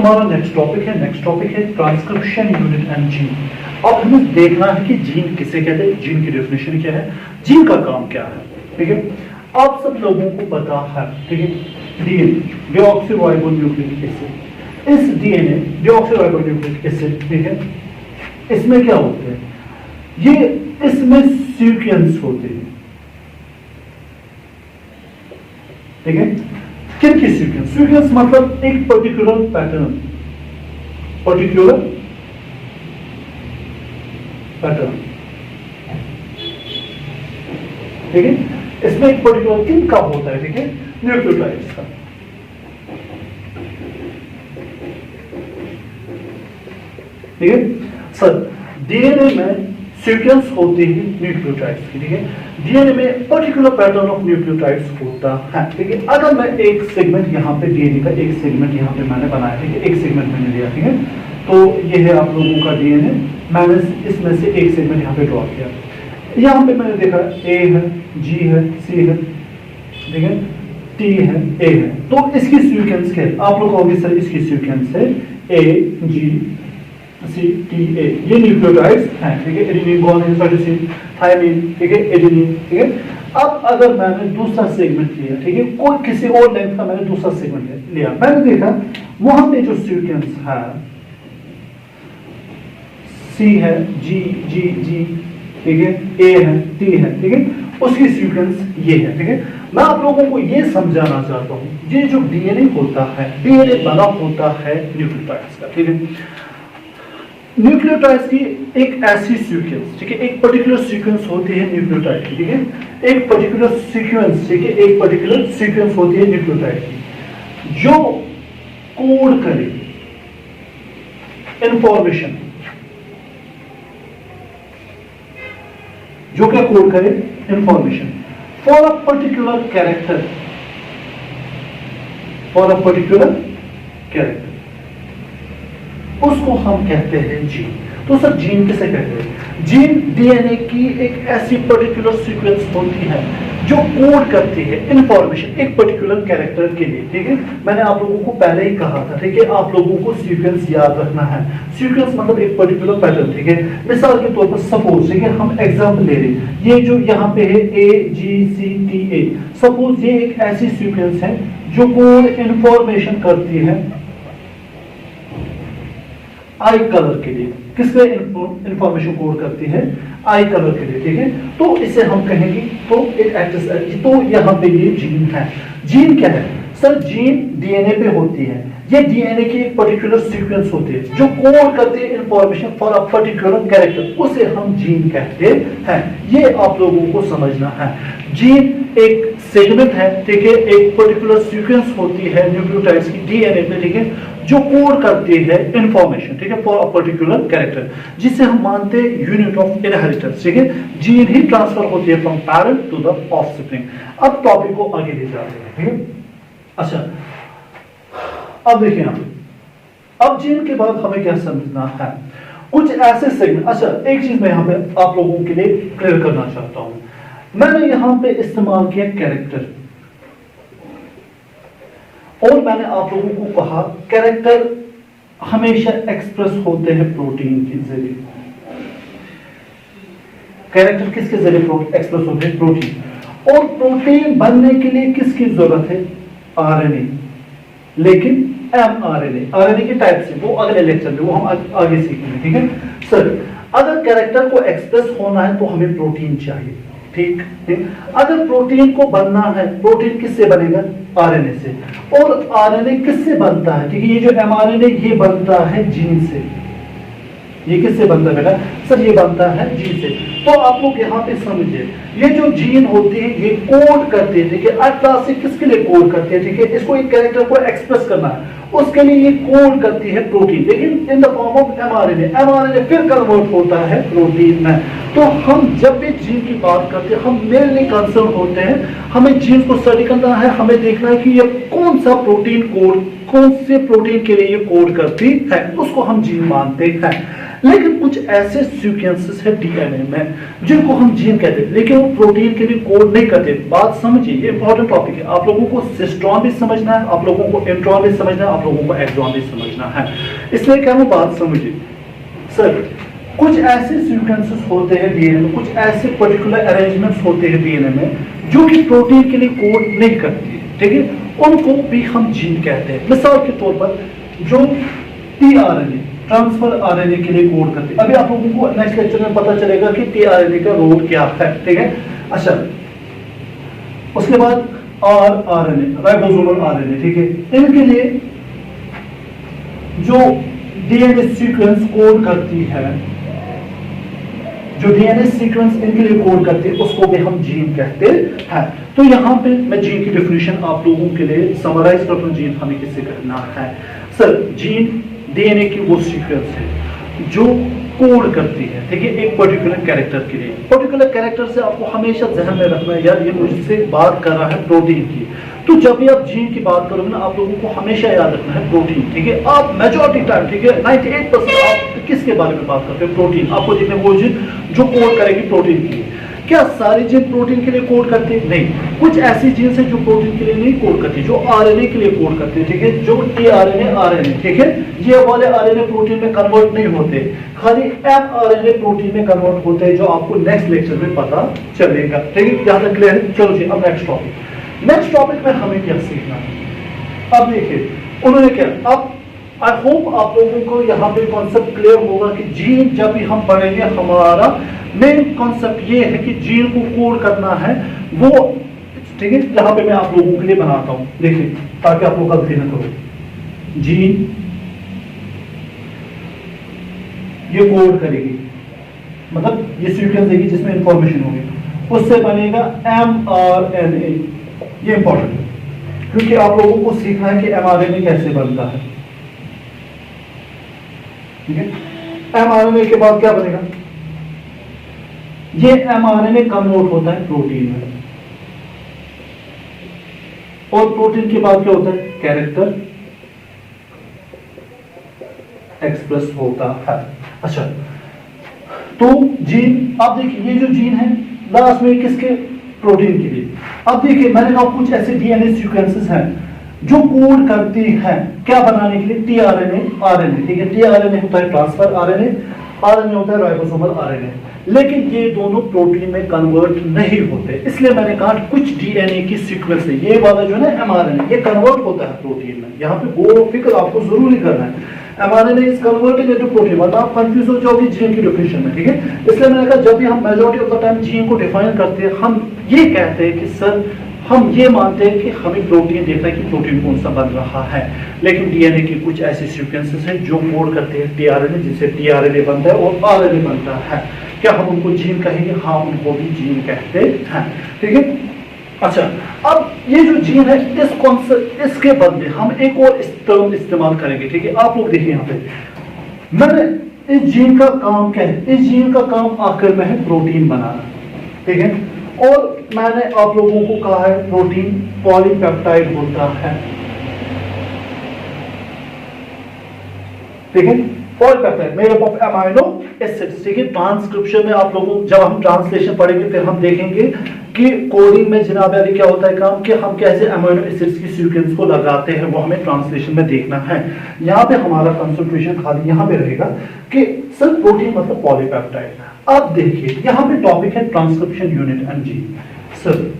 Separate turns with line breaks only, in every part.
हमारा next topic है transcription unit and gene. अब हमें देखना है कि जीन किसे कहते हैं, जीन की डेफिनेशन क्या है, जीन का काम क्या है। ठीक है, आप सब लोगों को पता है, ठीक है, डीएनए डीऑक्सीराइबोन्यूक्लिक एसिड, इस डीएनए डीऑक्सीराइबोन्यूक्लिक एसिड, ठीक है, इसमें क्या होते हैं, ये इसमें सीक्वेंस होते हैं। ठीक है, किन की सीक्वेंस, सीक्वेंस मतलब एक पर्टिकुलर पैटर्न, ठीक है, इसमें एक पर्टिकुलर किन का होता है, ठीक है, न्यूक्लियोटाइड्स का। ठीक है सर, डीएनए में सीक्वेंस होती है न्यूक्लियोटाइड्स की। ठीक है, डीएनए में पर्टिकुलर पैटर्न ऑफ न्यूक्लियोटाइड्स होता है। ठीक है, अगर मैं एक सेगमेंट यहाँ पे डीएनए का एक सेगमेंट यहाँ पे मैंने बनाया, ठीक है, एक सेगमेंट मैंने लिया, ठीक है, तो ये है आप लोगों का डीएनए, मैंने इसमें से एक सेगमेंट यहाँ पे ड्रॉ किया। यहाँ पे मैंने देखा ए है, जी है, सी है, ठीक है, टी है, ए है, तो इसकी सीक्वेंस क्या है, आप लोग कहोगे सर इसकी सीक्वेंस है ए जी सी टी ए, ये न्यूक्लियोटाइड्स हैं। ठीक है, एडेनिन, गुआनिन, साइटोसिन, थायमिन, ठीक है, एडेनिन। ठीक है, अब अगर मैंने दूसरा सेगमेंट लिया, ठीक है, कोई किसी और लेंथ का मैंने दूसरा सेगमेंट लिया, मैंने देखा वहां पे जो सीक्वेंस है सी है, जी जी जी, ठीक है, ए है, टी है, ठीक है, उसकी सीक्वेंस ये है। ठीक है, मैं आप लोगों को ये समझाना चाहता हूं, ये जो डीएनए होता है, डीएनए बना होता है न्यूक्लियोटाइड्स का। ठीक है, न्यूक्लियोटाइड्स की एक ऐसी सीक्वेंस, ठीक है, एक पर्टिकुलर सीक्वेंस होती है न्यूक्लियोटाइड की। ठीक है, एक पर्टिकुलर सीक्वेंस, ठीक है, एक पर्टिकुलर सीक्वेंस होती है न्यूक्लियोटाइड की जो कोड करे इंफॉर्मेशन, जो क्या कोड करे information for a particular character, for a particular character, उसको हम कहते हैं जीन। तो सर जीन किसे कहते हैं, जीन डीएनए की एक ऐसी पर्टिकुलर सीक्वेंस होती है जो कोड करती है इंफॉर्मेशन एक पर्टिकुलर कैरेक्टर के लिए। ठीक है, मैंने आप लोगों को पहले ही कहा था, ठीक है, आप लोगों को सीक्वेंस याद रखना है। सीक्वेंस मतलब एक पर्टिकुलर पैटर्न। ठीक है, मिसाल के तौर पर सपोज, ठीक है, हम एग्जांपल ले रहे हैं, ये जो यहाँ पे है ए जी सी टी ए, सपोज ये एक ऐसी सीक्वेंस है जो कोड इंफॉर्मेशन करती है आई कलर के लिए। किसके इंफॉर्मेशन कोड करती है, आई कलर के लिए। ठीक है, तो इसे हम कहेंगे तो एक एक्ट्रेस, तो यहाँ पे ये जीन है। जीन क्या है सर, जीन डीएनए पे होती है, ये डीएनए की एक पर्टिकुलर सीक्वेंस होती है जो कोड करती है information for a particular character, उसे हम जीन कहते हैं। ये आप लोगों को समझना है। जीन एक सेगमेंट है, ठीक है, एक पर्टिकुलर सीक्वेंस होती है न्यूक्लियोटाइड्स की डीएनए पे, ठीक है, जो कोड करती है इंफॉर्मेशन, ठीक है, फॉर अ पर्टिकुलर कैरेक्टर, जिसे हम मानते हैं यूनिट ऑफ इनहेरिटेंस। ठीक है, जीन ही ट्रांसफर होती है from parent to the offspring. अब टॉपिक को आगे ले जाते हैं। ठीक है, अच्छा अब देखिए अब जीन के बाद हमें क्या समझना है, कुछ ऐसे सेगमेंट। अच्छा एक चीज मैं यहाँ पे आप लोगों के लिए क्लियर करना चाहता हूं, मैंने यहाँ पे इस्तेमाल किया कैरेक्टर, और मैंने आप लोगों को कहा कैरेक्टर हमेशा एक्सप्रेस होते हैं प्रोटीन के जरिए। कैरेक्टर किसके जरिए एक्सप्रेस होते हैं, प्रोटीन। और प्रोटीन बनने के लिए किसकी जरूरत है, आरएनए, लेकिन एमआरएनए, आरएनए के टाइप से वो अगले लेक्चर में वो हम आगे सीखेंगे। ठीक है सर, अगर कैरेक्टर को एक्सप्रेस होना है तो हमें प्रोटीन चाहिए। ठीक है, अगर प्रोटीन को बनना है, प्रोटीन किससे बनेगा, आरएनए से, और आरएनए किससे बनता है, ठीक है, ये जो एमआरएनए ये बनता है जीन से। ये किससे बनता है बेटा, सर ये बनता है जीन से। तो आप लोग यहाँ पे समझिए, ये जो जीन होती है ये कोड करती है, ठीक है, अल्ट्रा से किसके लिए कोड करती है, ठीक है, इसको एक कैरेक्टर को एक्सप्रेस करना है, उसके लिए ये कोड करती है प्रोटीन, लेकिन in the form of mRNA. MRNA फिर कन्वर्ट होता है प्रोटीन में। तो हम जब भी जीन की बात करते हैं, हम मेनली कंसर्न होते हैं, हमें जीन को स्टडी करना है, हमें देखना है कि ये कौन सा प्रोटीन कोड कौन से प्रोटीन के लिए ये कोड करती है, उसको हम जीन मानते हैं। लेकिन कुछ ऐसे सीक्वेंसेस है डीएनए में जिनको हम जीन कहते हैं, लेकिन वो प्रोटीन के लिए कोड नहीं करते। बात समझिए, ये इंपॉर्टेंट टॉपिक है। आप लोगों को सिस्ट्रॉन भी समझना है, आप लोगों को इंट्रॉन भी समझना है, आप लोगों को एक्सॉन भी समझना है। इसलिए क्या वो बात समझिए सर, कुछ ऐसे सीक्वेंसेस होते हैं डीएनए में, कुछ ऐसे पर्टिकुलर अरेंजमेंट्स होते हैं डीएनए में जो कि प्रोटीन के लिए कोड नहीं करती है, ठीक है, उनको भी हम जीन कहते हैं। मिसाल के तौर पर जो टीआरएनए ट्रांसफर आरएनए के लिए कोड करते हैं, अभी आप लोगों को नेक्स्ट लेक्चर में पता चलेगा कि टीआरएनए का रोल क्या है, ठीक है। अच्छा, उसके बाद आरएनए, राइबोसोमल आरएनए, ठीक है, इनके लिए जो डीएनए सीक्वेंस कोड करती है, जो डीएनए सीक्वेंस इनके लिए कोड करती है, उसको भी हम जीन कहते हैं। तो यहाँ पे मैं जीन की डेफिनेशन आप लोगों के लिए समराइज करता हूँ। जीन हमें किससे करना है सर? जीन डीएनए की वो सीक्वेंस है जो कोड करती है, ठीक है, एक पर्टिकुलर कैरेक्टर के लिए। पर्टिकुलर कैरेक्टर से आपको हमेशा ध्यान में रखना है, यार ये मुझसे बात कर रहा है प्रोटीन की। तो जब भी आप जीन की बात करोगे ना, आप लोगों को हमेशा याद रखना है प्रोटीन, ठीक है। आप मेजॉरिटी टाइम, ठीक है, 98% आप किसके बारे में बात करते हैं? प्रोटीन। आपको देखना वो जीन जो कोड करेगी प्रोटीन के लिए। क्या सारे जीन प्रोटीन के लिए कोड करते हैं? नहीं, कुछ ऐसी जीन्स है जो प्रोटीन के लिए नहीं कोड करती, जो आरएनए के लिए कोड करते हैं, ठीक है, जो टीआरएनए आरएनए, ठीक है, ये वाले आरएनए प्रोटीन में कन्वर्ट नहीं होते, खाली एमआरएनए प्रोटीन में कन्वर्ट होते हैं, जो आपको नेक्स्ट लेक्चर में पता चलेगा, ठीक है। यहां तक क्लियर है? चलो जी, अब नेक्स्ट टॉपिक में हमें क्या सीखना है। अब देखिए उन्होंने क्या, अब आई होप आप लोगों को यहाँ पे कॉन्सेप्ट क्लियर होगा कि जीन जब भी हम पढ़ेंगे, हमारा मेन कॉन्सेप्ट ये है कि जीन को कोड करना है वो, ठीक है। यहाँ पे मैं आप लोगों के लिए बनाता हूँ, देखिए, ताकि आप लोग गलती न करो। जीन ये कोड करेगी, मतलब ये सीक्वेंस देगी जिसमें इंफॉर्मेशन होगी, उससे बनेगा एमआरएनए। ये इंपॉर्टेंट है क्योंकि आप लोगों को सीखना है कि एमआरएनए कैसे बनता है, ठीक है। एमआरएनए के बाद क्या बनेगा? ये एमआरएनए कन्वर्ट होता है प्रोटीन में, और प्रोटीन के बाद क्या होता है? कैरेक्टर एक्सप्रेस होता है। अच्छा, तो जीन, अब देखिए ये जो जीन है लास्ट में किसके? प्रोटीन के लिए। अब देखिए मैंने कहा कुछ ऐसे डीएनए सीक्वेंसेस हैं जो कोड करती है क्या बनाने के लिए? टीआरएनए आरएनए, ठीक है। टीआरएनए होता है ट्रांसफर आरएनए, आरएनए होता है राइबोसोमल आरएनए, लेकिन ये दोनों प्रोटीन में कन्वर्ट नहीं होते। इसलिए मैंने कहा कुछ डीएनए की सीक्वेंस है, ये वाला जो है ना एमआरएनए, ये कन्वर्ट होता है प्रोटीन में। यहाँ पे गौर और फिक्र आपको जरूरी करना है, mRNA is converted into protein, वरना आप कंफ्यूज हो जाओगे जीन की डेफिनेशन में, ठीक है। इसलिए मैंने कहा जब भी हम majority of the time gene को डिफाइन करते हैं, हम ये कहते हैं कि सर हम ये मानते हैं कि हमें प्रोटीन देखना है कि प्रोटीन कौन सा बन रहा है, लेकिन डीएनए की कुछ ऐसे सीक्वेंसेस हैं जो कोड करते हैं टीआरएनए, जिससे टीआरएनए बनता है और आरएनए बनता है। क्या हम उनको जीन कहेंगे? हाँ, उनको भी जीन कहते हैं, ठीक है। अच्छा, अब ये जो जीन है, इस कॉन्सेप्ट, इसके बदले हम एक और टर्म इस्तेमाल करेंगे, ठीक है। आप लोग देखिए यहाँ पे, मैंने इस जीन का काम क्या है? इस जीन का काम आखिर में है प्रोटीन बनाना, ठीक है। और मैंने आप लोगों को कहा है प्रोटीन पॉलीपेप्टाइड होता है, ठीक है। Polypeptide made up of amino acids, ठीक है। ट्रांसक्रिप्शन में आप लोगों, जब हम ट्रांसलेशन पढ़ेंगे फिर हम देखेंगे कि कोडिंग में जनाब अली क्या होता है काम, कि हम कैसे अमाइनो एसिड्स की सीक्वेंस को लगाते हैं, वो हमें ट्रांसलेशन में देखना है। यहाँ पे हमारा कंसंट्रेशन खाली यहाँ पे रहेगा कि सर प्रोटीन मतलब पॉलीपेप्टाइड। अब देखिए यहाँ पे टॉपिक है transcription unit and gene. Sir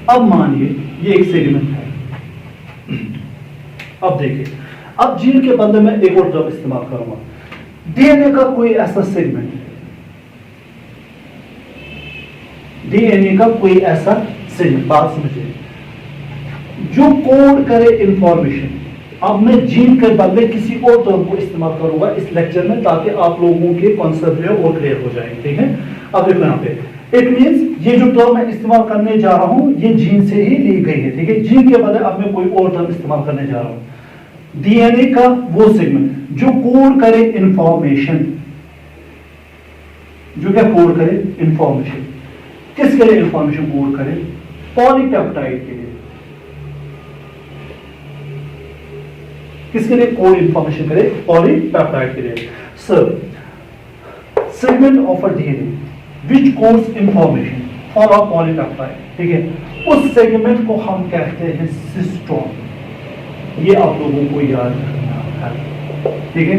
अब मानिए ये एक सेगमेंट है, अब देखिए, अब जीन के बदले में एक और टर्म इस्तेमाल करूंगा, डीएनए का कोई ऐसा सेगमेंट, डीएनए का कोई ऐसा सेगमेंट, बात समझिए, जो कोड करे इंफॉर्मेशन। अब मैं जीन के बदले किसी और टर्म को इस्तेमाल करूंगा इस लेक्चर में, ताकि आप लोगों के कॉन्सेप्ट जो और क्लियर हो जाएंगे, ठीक है। अब देखो यहाँ पे, इट मींस ये जो टर्म मैं इस्तेमाल करने जा रहा हूं ये जीन से ही ली गई है, ठीक है। जीन के बदले अब मैं कोई और टर्म इस्तेमाल करने जा रहा हूं, डीएनए का वो सेगमेंट जो कोड करे इंफॉर्मेशन, जो क्या कोड करे इंफॉर्मेशन, किसके लिए इंफॉर्मेशन कोड करे? पॉलीपेप्टाइड के लिए, किसके लिए? कोड इंफॉर्मेशन के लिए, पॉलीपेप्टाइड के लिए। Sir segment of a DNA which codes information for a polypeptide, ठीक है, उस सेगमेंट को हम कहते हैं सिस्ट्रॉन। ये आप लोगों को याद रखना है, ठीक है।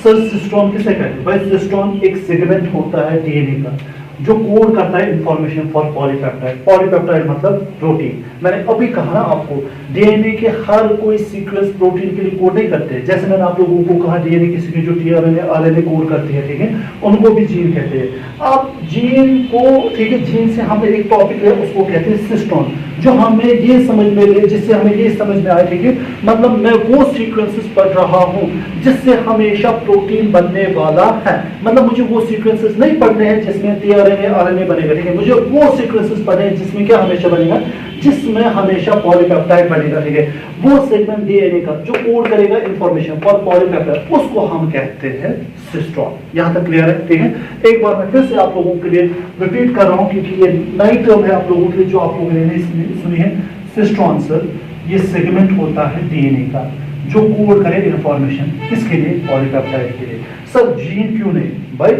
सर सिस्ट्रॉन किसे कहते हैं? भाई सिस्ट्रॉन एक सेगमेंट होता है डीएनए का जो कोड करता है इंफॉर्मेशन फॉर पॉलीपेप्टाइड। पॉलीपेप्टाइड मतलब प्रोटीन। मैंने अभी कहा ना आपको, डीएनए के हर कोई सीक्वेंस प्रोटीन के लिए कोड नहीं करते। जैसे मैंने आप लोगों को कहा डीएनए की सीक्वेंस जो टीआरएनए आरएनए कोड करती है, ठीक है, उनको भी जीन कहते हैं। अब जीन को, ठीक है, जीन से हमने एक टॉपिक लिया, उसको कहते हैं सिस्ट्रॉन, जो हमें ये समझ में ले, जिससे हमें ये समझ में आया, ठीक है, मतलब मैं वो सीक्वेंसेस पढ़ रहा हूँ जिससे हमेशा प्रोटीन बनने वाला है। मतलब मुझे वो सीक्वेंसेस नहीं पढ़ने हैं जिसमें टीआरएनए आरएनए बनेगा, ठीक है, मुझे वो सीक्वेंसेस पढ़ने हैं जिसमें क्या हमेशा बनेगा, जिसमें हमेशा पॉलीपेप्टाइड बनेगा, ठीक है। वो सेगमेंट डीएनए का जो कोड करेगा इंफॉर्मेशन फॉर पॉलीपेप्टाइड, उसको हम कहते हैं सिस्ट्रॉन। यहां तक क्लियर है, ठीक है। एक बार मैं फिर से आप लोगों के लिए रिपीट कर रहा हूं क्योंकि ये नई टर्म है आप लोगों के लिए जो आप लोगों ने नहीं सुनी है। सिस्ट्रॉन सर ये सेगमेंट होता है डीएनए का जो कोड करे इंफॉर्मेशन, किसके लिए? पॉलीपेप्टाइड के लिए। सर जीन क्यों नहीं? भाई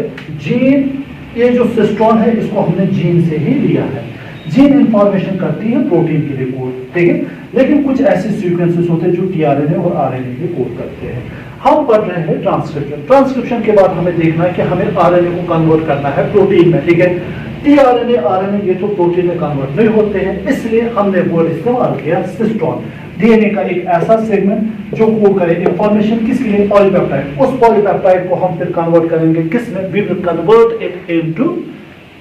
जीन, ये जो सिस्ट्रॉन है इसको हमने जीन से ही लिया है। जीन इंफॉर्मेशन करती है प्रोटीन के लिए कोड, ठीक है, लेकिन कुछ ऐसे सीक्वेंसेस होते हैं जो टीआरएनए और आरएनए के कोड करते हैं। हम पढ़ रहे हैं ट्रांसक्रिप्शन। ट्रांसक्रिप्शन के बाद हमें देखना है कि हमें आरएनए को कन्वर्ट करना है प्रोटीन में, ठीक है। टीआरएनए आरएनए ये तो प्रोटीन में कन्वर्ट नहीं होते हैं, इसलिए हमने वर्ड इस्तेमाल किया सिस्ट्रॉन। डीएनए का एक ऐसा सेगमेंट जो कोड करे इंफॉर्मेशन किसके लिए? पॉलीपेप्टाइड। उस पॉलीपेप्टाइड को हम फिर कन्वर्ट करेंगे किसमें? We will convert it into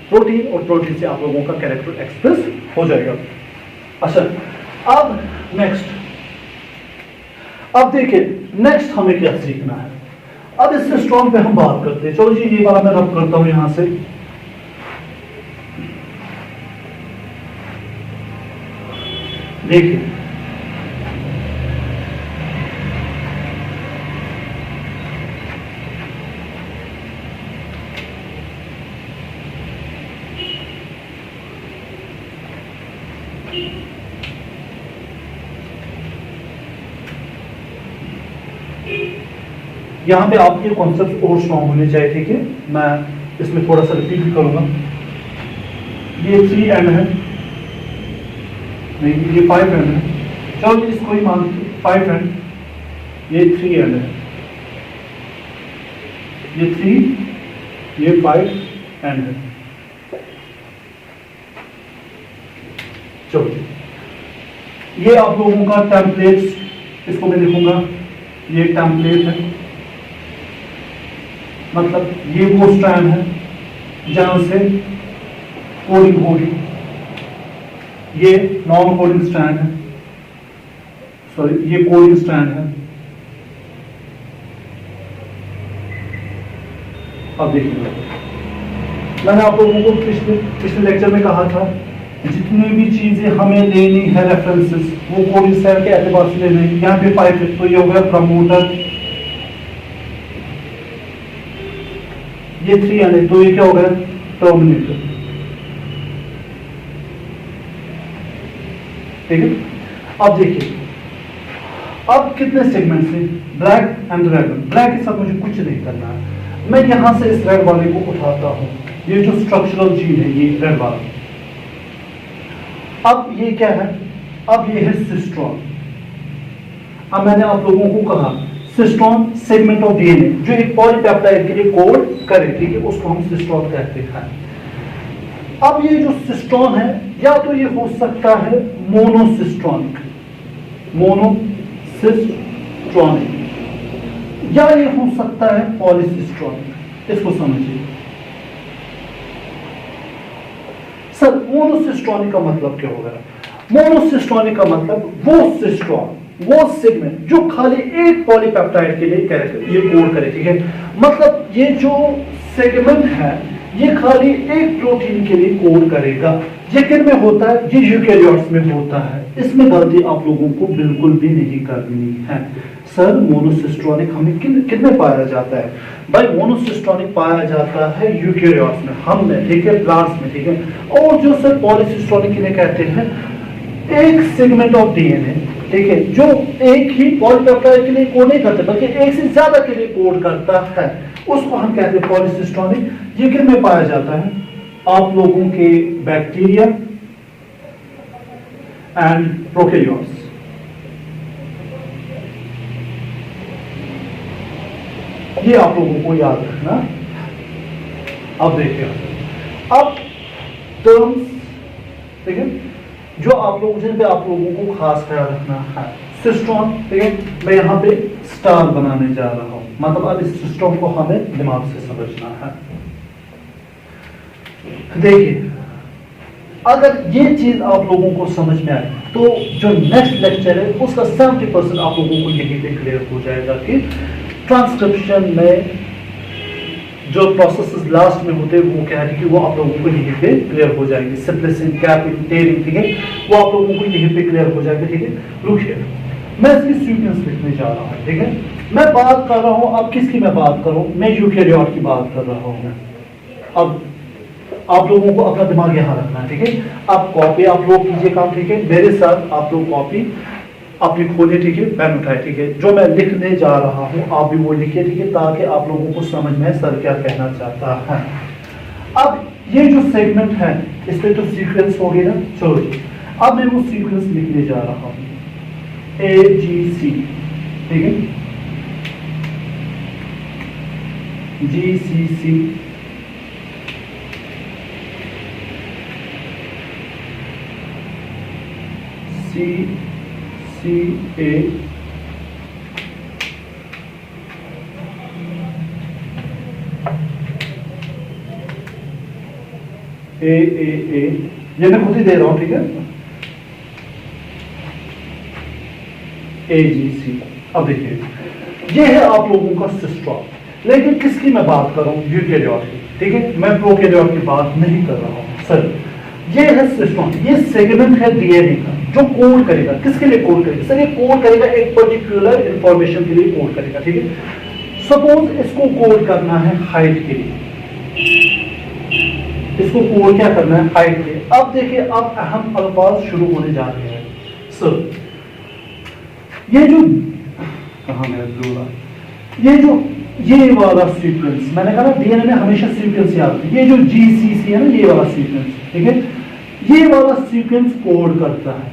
protein, और प्रोटीन से आप लोगों का कैरेक्टर एक्सप्रेस हो जाएगा। अच्छा, अब नेक्स्ट, अब देखिए नेक्स्ट हमें क्या सीखना है। अब इस सिस्ट्रॉन पे हम बात करते हैं। चलो जी, ये वाला मैं रब करता हूं यहां से। देखिए यहाँ पे आपके कॉन्सेप्ट और स्ट्रॉन्ग होने चाहिए, ठीक है। मैं इसमें थोड़ा सा रिपीट भी करूंगा। ये 3 एंड है, नहीं ये 5 एंड है। चलो इसको ही मान 5 एंड, ये 3 एंड है, ये 3, ये 5 एंड है। चलो ये आप लोगों का टेम्पलेट्स, इसको मैं लिखूंगा, ये टेम्पलेट है, मतलब ये वो स्ट्रैंड है जहां से कोडिंग होगी। ये नॉन कोडिंग स्ट्रैंड है, सॉरी ये कोडिंग स्ट्रैंड है। अब देखिए, मैंने आप लोगों को पिछले लेक्चर में कहा था जितनी भी चीजें हमें लेनी है रेफरेंसेस, वो कोडिंग स्ट्रैंड के एतबार से लेने। यहाँ पे 5 है, तो ये हो गया प्रमोटर, ये 3 है, तो ये क्या हो गया? टर्मिनेटर, ठीक है। अब देखिए, अब कितने सेगमेंट से? Black and red. ब्लैक के साथ मुझे कुछ नहीं करना है, मैं यहां से इस रेड वाले को उठाता हूं, ये जो स्ट्रक्चरल जीन है, ये रेड वाला। अब ये क्या है? अब ये है सिस्ट्रॉन। अब मैंने आप लोगों को कहा सिस्ट्रॉन सेगमेंट ऑफ डीएनए जो एक पॉलीपेप्टाइड के लिए कोड करे, ठीक है, उसको हम सिस्ट्रॉन कहते हैं। अब ये जो सिस्ट्रॉन है, या तो ये हो सकता है मोनोसिस्ट्रॉनिक, या ये हो सकता है पॉलीसिस्ट्रॉनिक। इसको समझिए सर, मोनोसिस्ट्रॉनिक का मतलब क्या होगा? मोनोसिस्ट्रॉनिक का मतलब वो सिस्ट्रॉन, वो सेगमेंट जो खाली एक पॉलीपेप्टाइड के लिए ये कोड करे, ठीक है। मतलब ये जो सेगमेंट है ये खाली एक प्रोटीन के लिए कोड करेगा। ये किन में होता है? ये यूकेरियोट्स में होता है। इसमें गलती आप लोगों को बिल्कुल भी नहीं करनी है। सर मोनोसिस्ट्रॉनिक हमें किन में पाया जाता है? भाई मोनोसिस्ट्रॉनिक पाया जाता है यूकेरियोट्स में, हम में, ठीक है, प्लांट्स में, ठीक है। और जो सर पॉलीसिस्ट्रॉनिक किन्हें कहते हैं? एक सेगमेंट ऑफ डीएनए ठीक है, जो एक ही पॉलीपेप्टाइड के लिए कोड नहीं करते बल्कि एक से ज्यादा के लिए कोड करता है, उसको हम कहते हैं पॉलीसिस्टोनिक। ये किन में पाया जाता है? आप लोगों के बैक्टीरिया एंड प्रोकैरियोट्स। ये आप लोगों को याद रखना। अब देखिए, अब टर्म्स, ठीक है, जो आप लोग जिन पे आप लोगों को खास ख्याल रखना है। सिस्टोन, ठीक है, मैं यहाँ पे स्टार बनाने जा रहा हूं, मतलब अब इस सिस्टम को हमें दिमाग से समझना है। देखिए, अगर ये चीज आप लोगों को समझ में आए तो जो नेक्स्ट लेक्चर है उसका 70% आप लोगों को यही पे क्लियर हो जाएगा कि ट्रांसक्रिप्शन में जो प्रोसेसेस लास्ट में होते हैं वो क्या है कि वो आप लोगों को यहीं पे क्लियर हो जाएंगे। स्प्लिसिंग, कैपिंग, टेयरिंग, ठीक है, वो आप लोगों को यहीं पे क्लियर हो जाएगा। ठीक है, रुकिए, मैं इसकी सीक्वेंस लिखने जा रहा हूँ। ठीक है, मैं बात कर रहा हूँ, अब किसकी मैं बात करूँ? मैं यूकेरियोट की बात कर रहा हूँ। अब आप लोगों को अपना दिमाग यहाँ रखना है। ठीक है, आप कॉपी आप लोग कीजिए काम, ठीक है, मेरे साथ आप लोग कॉपी अपनी खोलिए, ठीक है, पेन उठाए, ठीक है, जो मैं लिखने जा रहा हूं आप भी वो लिखिए, ठीक है, ताकि आप लोगों को समझ में सर क्या कहना चाहता है। अब ये जो सेगमेंट है इस पे तो सीक्वेंस हो गया ना, चलो जी, अब मैं वो सीक्वेंस लिखने जा रहा हूं, AGC, ठीक है, GCC, CA, AAA, ये मैं खुद ही दे रहा हूं, ठीक है, AGC। अब देखिए, ये है आप लोगों का सिस्टम, लेकिन किसकी मैं बात कर रहा हूं? यूकेरियोट की, ठीक है, मैं प्रोकैरियोट की बात नहीं कर रहा हूं। सर, ये है सिस्टम, ये सेगमेंट है डीएनए का जो कोड करेगा। किसके लिए कोड करेगा? सर, ये कोड करेगा एक पर्टिकुलर इंफॉर्मेशन के लिए कोड करेगा। ठीक है, सपोज इसको कोड करना है हाइट के लिए, इसको कोड क्या करना है? हाइट के लिए। अब देखिए, अब अहम अल्फाज शुरू होने जा रहे हैं। सर, ये जो कहां है ब्लू, ये वाला सीक्वेंस, मैंने कहा ना डीएनए में हमेशा सीक्वेंस याद है। ये जो जीसीसी है ना, ये वाला सीक्वेंस, ठीक है, ये वाला सीक्वेंस कोड करता है,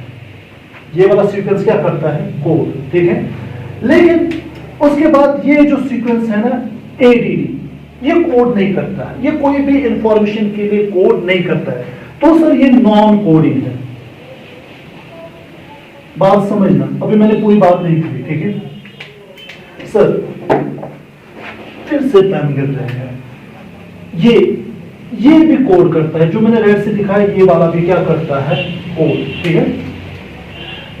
ये वाला सीक्वेंस क्या करता है? कोड, ठीक है। लेकिन उसके बाद ये जो सीक्वेंस है ना, एडीडी, ये कोड नहीं करता है, ये कोई भी इंफॉर्मेशन के लिए कोड नहीं करता है। तो सर, ये नॉन कोडिंग है। बात समझना, अभी मैंने पूरी बात नहीं की, ठीक है। सर, फिर से पेन गिर रहे हैं। ये भी कोड करता है, जो मैंने रेड से दिखाया, ये वाला भी क्या करता है? कोड, ठीक है।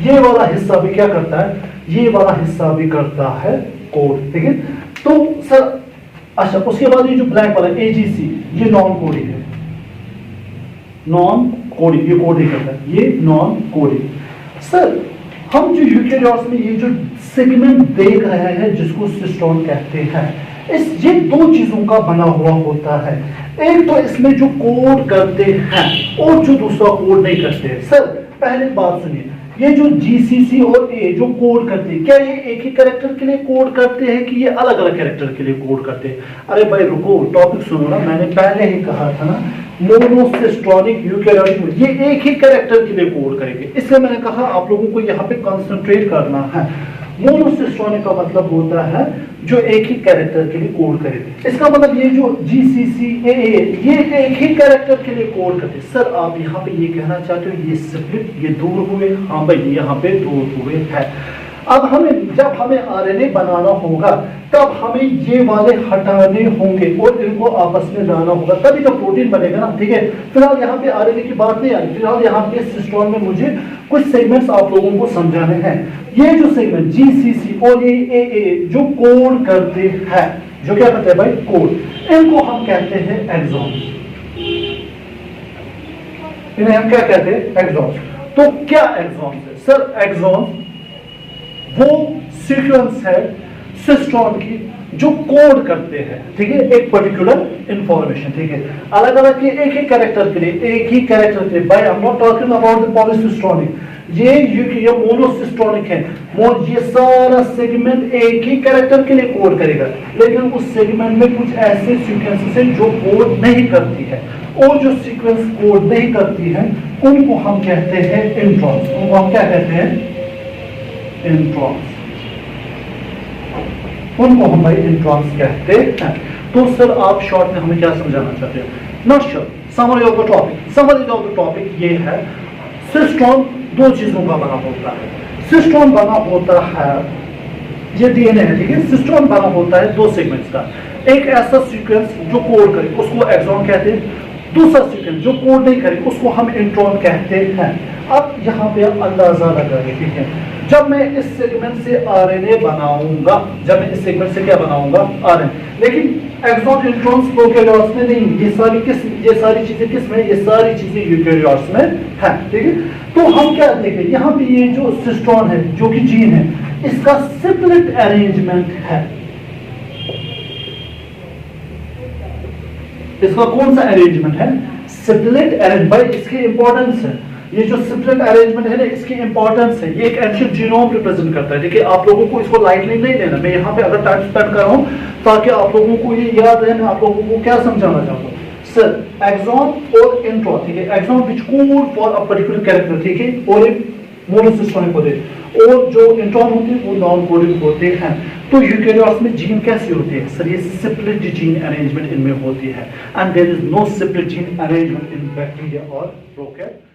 ये वाला हिस्सा भी क्या करता है? ये वाला हिस्सा भी करता है कोड, ठीक है। तो सर, अच्छा, उसके बाद ये जो ब्लैक वाला एजीसी, ये नॉन कोडिंग है, नॉन कोडिंग, ये कोड नहीं करता है, ये नॉन कोडिंग। सर, हम जो यूकेरियोट्स में ये जो सेगमेंट देख रहे हैं जिसको सिस्टोन कहते हैं, ये दो चीजों का बना हुआ होता है। एक तो इसमें जो कोड करते हैं और जो दूसरा कोड नहीं करते। सर, पहले बात सुनिए, ये जो जीसीसी और ए जो कोड करते हैं, क्या ये एक ही कैरेक्टर के लिए कोड करते हैं कि ये अलग अलग कैरेक्टर के लिए कोड करते हैं? अरे भाई रुको, टॉपिक सुनो ना, मैंने पहले ही कहा था ना, मोनोसिस्टोनिक यूकेरियोट ये एक ही कैरेक्टर के लिए कोड करेंगे, इसलिए मैंने कहा आप लोगों को यहाँ पे कंसंट्रेट करना है। मोनोसिस्टोनिक का मतलब होता है जो एक ही कैरेक्टर के लिए कोड करे। इसका मतलब ये जो GCCAA ये एक ही कैरेक्टर के लिए कोड करते। सर, आप यहाँ पे ये कहना चाहते हो ये स्प्लिट, ये दूर हुए? हाँ भाई, यहाँ पे दूर हुए हैं। अब जब हमें आरएनए बनाना होगा तब हमें ये वाले हटाने होंगे और इनको आपस में लाना होगा, तभी तो प्रोटीन बनेगा ना, ठीक है। फिलहाल यहाँ पे आरएनए की बात नहीं आ रही, फिलहाल यहाँ पे सिस्टोन में मुझे कुछ सेगमेंट्स आप लोगों को समझाने हैं। ये जो सेगमेंट GCC और ये AA जो कोड करते हैं, जो क्या करते हैं भाई? कोड, इनको हम कहते हैं एक्सॉन्स। इन्हें हम क्या कहते हैं? एक्सॉन्स। तो क्या एक्सॉन्स है? सर, एक्सॉन्स वो सीक्वेंस है सिस्टोन की जो कोड करते हैं, ठीक है, एक पर्टिकुलर इंफॉर्मेशन, ठीक है, अलग अलग के एक ही कैरेक्टर के लिए, एक ही कैरेक्टर के लिए। By I am not talking about the polycistronic, ये मोनोसिस्टोनिक है, ये सारा सेगमेंट एक ही कैरेक्टर के लिए कोड करेगा, लेकिन उस सेगमेंट में कुछ ऐसे सीक्वेंसेस हैं जो कोड नहीं करती है, और जो सीक्वेंस कोड नहीं करती है उनको हम कहते हैं इंट्रॉन्स। उनको हम क्या कहते हैं? इंट्रॉन्स। उनको हम भाई इंट्रॉन्स कहते हैं। तो सर आप शॉर्ट में हमें क्या समझाना चाहते हैं? Not sure. Summary of the topic, summary of the topic ये है, सिस्टोन दो चीजों का बना होता है। सिस्टोन बना होता है, ये डीएनए है, ठीक है। सिस्टोन बना होता है दो सेगमेंट्स का, एक ऐसा सीक्वेंस जो कोड करे उसको एक्सॉन कहते हैं, दूसरा सीक्वेंस जो कोड नहीं करे उसको हम इंट्रॉन कहते हैं। अब यहाँ पे आप अंदाजा लगाइए, ठीक है, जब मैं इस सेगमेंट से आरएनए बनाऊंगा, जब मैं इस सेगमेंट से क्या बनाऊंगा? आरएनए। लेकिन एक्सॉन इंट्रॉन्स प्रोकैरियोट्स में नहीं, ये सारी चीजें किस में? ये सारी चीजें यूकैरियोट्स में है, ठीक है। तो हम क्या देखें यहाँ पे, ये जो सिस्टोन है जो कि जीन है, इसका सिप्लेट अरेंजमेंट है। इसका कौन सा अरेंजमेंट है? सिप्लेट अरेंजमेंट। भाई इसकी इंपॉर्टेंस है, ये जो सिप्लेट अरेंजमेंट है ना, इसकी इंपॉर्टेंस है। ये एक एंशिएंट जीनोम रिप्रेजेंट करता है, देखिए आप लोगों को इसको लाइटली नहीं लेना। मैं यहाँ पे अगर टाइम स्पेंड कर रहा हूँ ताकि आप लोगों को ये याद रहे, मैं आप लोगों को क्या समझाना चाहता हूँ। सर एक्सॉन और इंट्रॉन, ठीक है, exon which code for a particular character, ठीक है, और एक मोनोसिस्टोनिक होते हैं, और जो इंट्रॉन होते हैं वो नॉन कोडिंग होते हैं। तो यूकैरियोट्स में जीन कैसी होती है? सर ये सिप्लेट जीन अरेंजमेंट इनमें होती है, and there is no split gene arrangement in bacteria और प्रोकैरियोट्स।